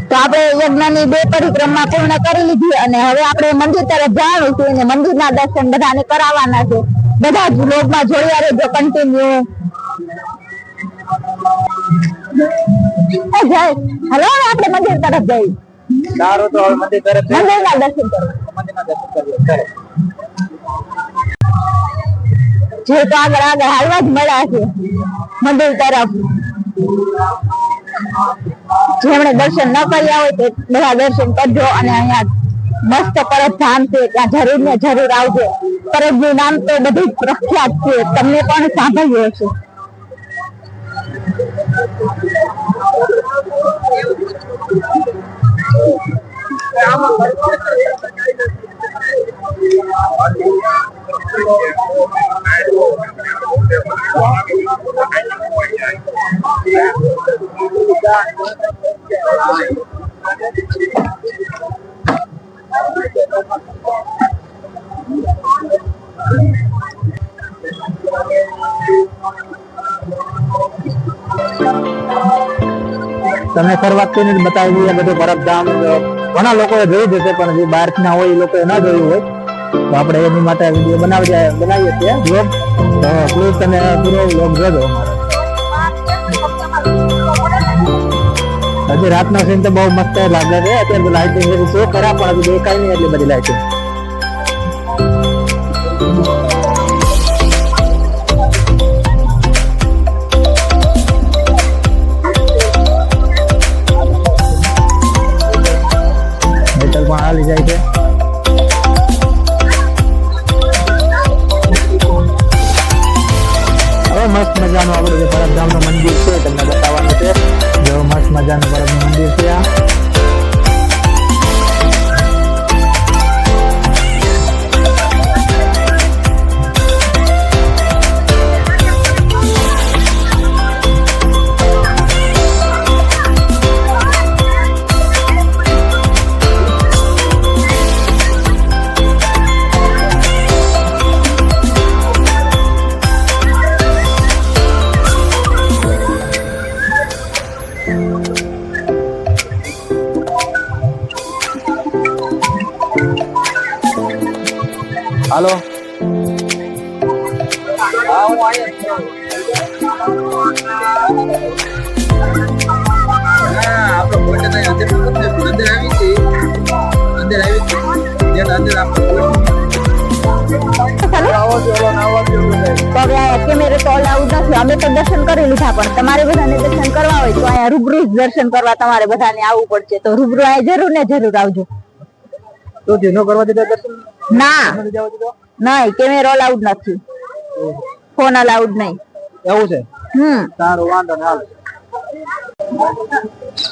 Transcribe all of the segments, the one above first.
તો આપણે યજ્ઞની 2 પરિક્રમા પૂર્ણ કરી લીધી અને હવે આપણે મંદિર તરફ જવાનું છે અને મંદિરના દર્શન બધાને કરાવવાના છે. બધા જ વ્લોગમાં જોડ્યા રહેજો કન્ટિન્યુ. હલો આપણે મંદિર તરફ જઈએ. સારું તો હવે મંદિર તરફ મંદિરના દર્શન કરો. જે તો આગળ હાલવા જ મળ્યા છે મંદિર તરફ. જેમણે દર્શન ન કર્યા હોય તે બધા દર્શન કરજો. અને અહીંયા મસ્ત પરબધામ છે, ત્યાં જરૂર ને જરૂર આવજો. પરબનું નામ તો બધું પ્રખ્યાત છે, તમને પણ સાંભળ્યું હશે. તમે શરૂઆતથી જ બતાવી દઈએ બધું પરબધામ. ઘણા લોકોએ જોયું જશે પણ જે બહાર ના હોય એ લોકોએ ન જોયું હોય તો આપણે એની માટે વિડીયો બનાવીએ છીએ વ્લોગ. તો પ્લીઝ તમે પૂરો વ્લોગ જોજો. હજી રાતનો સીન તો બહુ મસ્ત લાગે છે. અત્યારે લાઇટિંગ છે ખરા પણ હજી દેખાય નહીં એટલી બધી લાઇટિંગ. પણ હાલી જાય છે. હવે મસ્ત મજાનું આપણું જે પરબધામનું મંદિર છે તમને બતાવવાનું છે. જો મસ્ત મજાનું પરબનું મંદિર છે આ. હાલો કેમેરે તો અલાઉડ નથી. અમે તો દર્શન કરી લીધા પણ તમારે બધાને દર્શન કરવા હોય તો અહીંયા રૂબરૂ દર્શન કરવા તમારે બધાને આવવું પડશે. તો રૂબરૂ અહીંયા જરૂર ને જરૂર આવજો. તો જેનો કરવા દીધા દર્શન ના નહીં, કેમેરો અલાઉડ નથી, ફોન અલાઉડ નહીં. એવું છે? સારું વાંધો નહીં.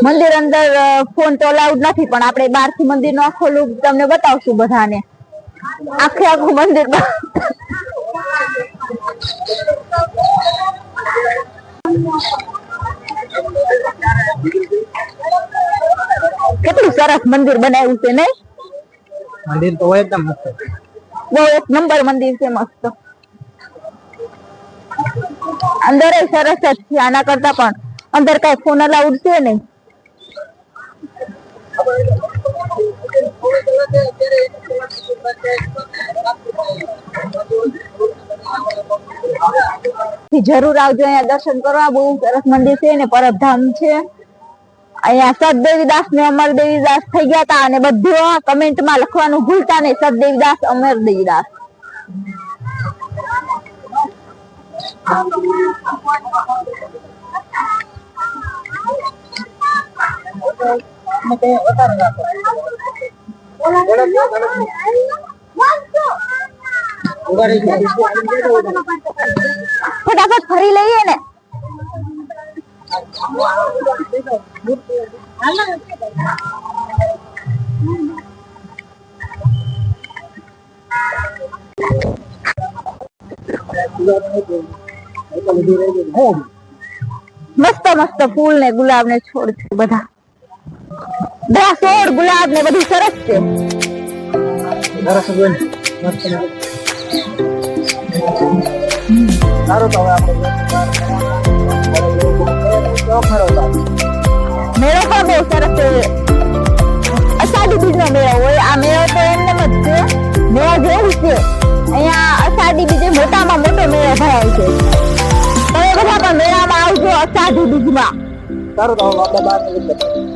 મંદિર અંદર ફોન તો અલાઉડ નથી પણ આપણે બહાર થી મંદિર નો આખો લુક તમને બતાવશું બધાને. આખું મંદિર કેટલું સરસ મંદિર બનાવ્યું છે નહીં? મંદિર તો એકદમ મસ્ત, બહુ એક નંબર મંદિર છે, મસ્ત. અંદર સરસ જ છે, આના કરતા પણ અંદર કઈ ફોન અલાઉડ છે નહીં. જરૂર આવજો અહીંયા દર્શન કરવા. બહુ સરસ મંદિર છે ને પરબધામ છે. અહીંયા સતદેવીદાસ ને અમરદેવીદાસ થઈ ગયા હતા અને બધું કમેન્ટ માં લખવાનું ભૂલતા નહીં, સતદેવીદાસ અમરદેવીદાસ. ફટાફટ ફરી લઈએ ને. મસ્ત મસ્ત ફૂલ ને ગુલાબ ને છોડ છે, બધા છોડ ગુલાબ ને બધું સરસ છે. સારું તો હવે આપણે મેળો પણ બહુ સરસ છે. અષાઢી બીજ નો મેળો હોય. આ મેળો તો એમને જ છે, મેળા જેવું છે. અહીંયા અષાઢી બીજે મોટામાં મોટો મેળો ભરાય છે. તમે બધા પણ મેળામાં આવજો અષાઢી બીજમાં. સારું તો હવે આપણે બહાર નીકળી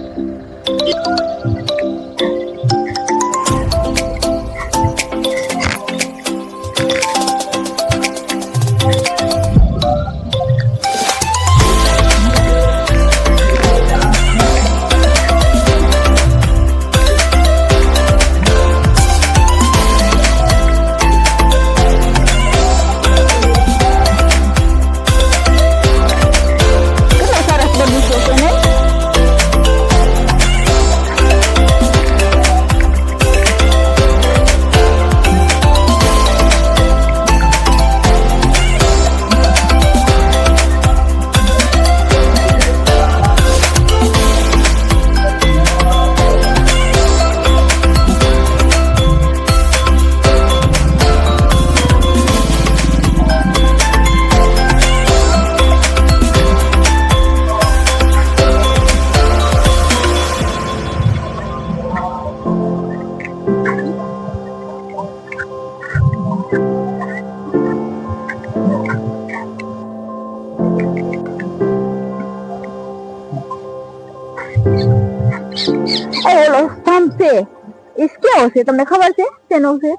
ઓલો સ્તંભ છે એ કેવો છે તમને ખબર છે શેનો છે?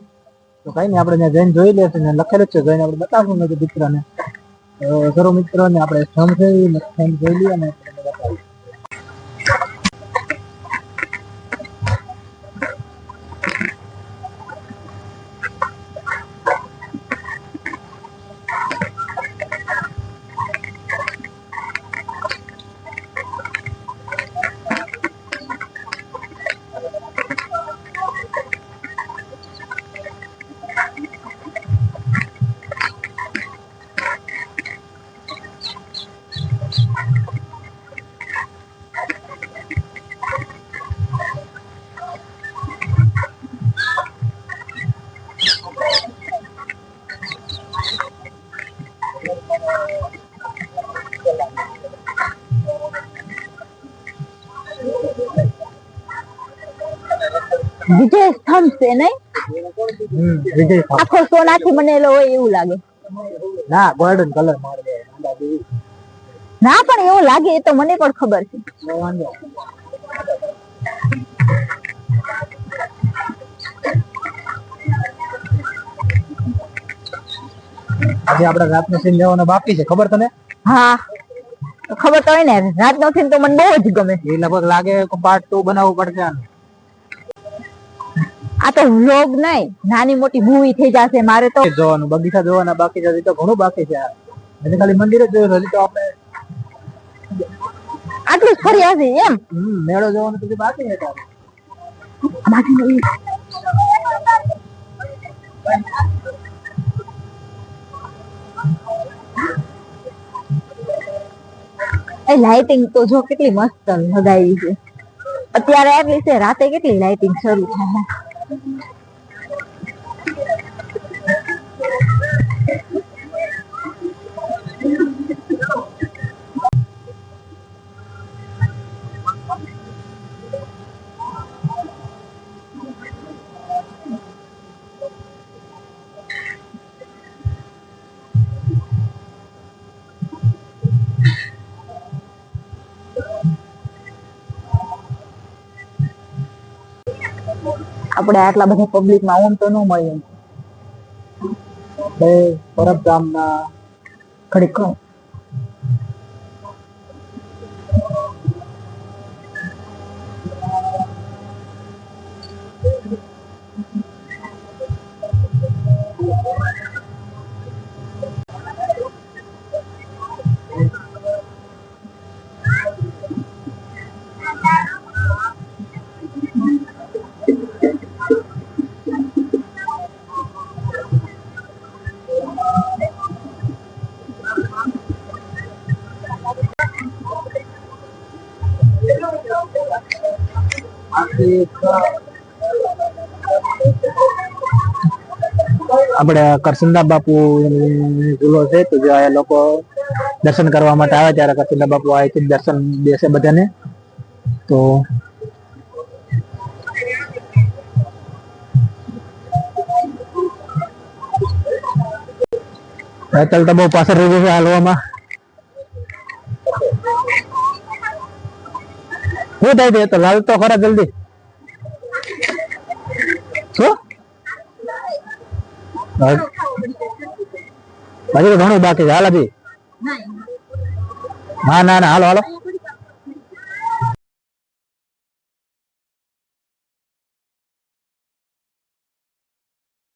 તો કઈ નહીં, આપણે જઈને જોઈ લેશું ને લખેલું છે, જઈને આપણે બતાવશું ને દીકરાને. તો સરો મિત્રોને આપણે સ્તંભ છે એ સ્તંભ જોઈ લઈએ ને બતાવીએ. વિજય સ્તંભ છે નહીં? વિજય સ્તંભ આખો સોનાથી બનેલો હોય એવું લાગે. ના, ગોલ્ડન કલર ના પણ એવું લાગે, એ તો મને પણ ખબર છે. આજે આપણે રાતનો સીન લેવાનો બાકી છે, ખબર તને? હા ખબર તો હોય ને, રાતનો સીન તો મને બહુ જ ગમે. એ લગભગ લાગે પાર્ટ 2 બનાવવું પડશે આનું. આ તો વ્લોગ નહીં, નાની મોટી મૂવી થઈ જશે. મારે તો જોવાનું, બગીચા જોવાના બાકી છે, તો ઘણું બાકી છે. એટલે ખાલી મંદિર જ જોયું, હજી તો આપણે આટલું જ ફરી આવશે એમ. મેળો જોવાનું તો બાકી છે. એ લાઇટિંગ તો જો કેટલી મસ્ત લગાવી છે. અત્યારે એટલી છે, રાતે કેટલી લાઇટિંગ શરૂ થાય. આપણે આટલા બધા પબ્લિક માં ઓમ તો ન મળે. પરબધામ ના ઘડીક આપણે કરસનદાસ બાપુ ઝૂલો છે તો જો આ લોકો દર્શન કરવા માટે આવે ત્યારે કરસનદાસ બાપુ અહીંથી દર્શન દેશે બધાને. તો હેતલ તો બહુ પાછળ રહી ગયું છે હાલવામાં. શું થાય છે તો લાલ તો ખરા જલ્દી શું હજી તો ઘણું બાકી છે. હાલ હજી ના ના ના હાલો હાલો.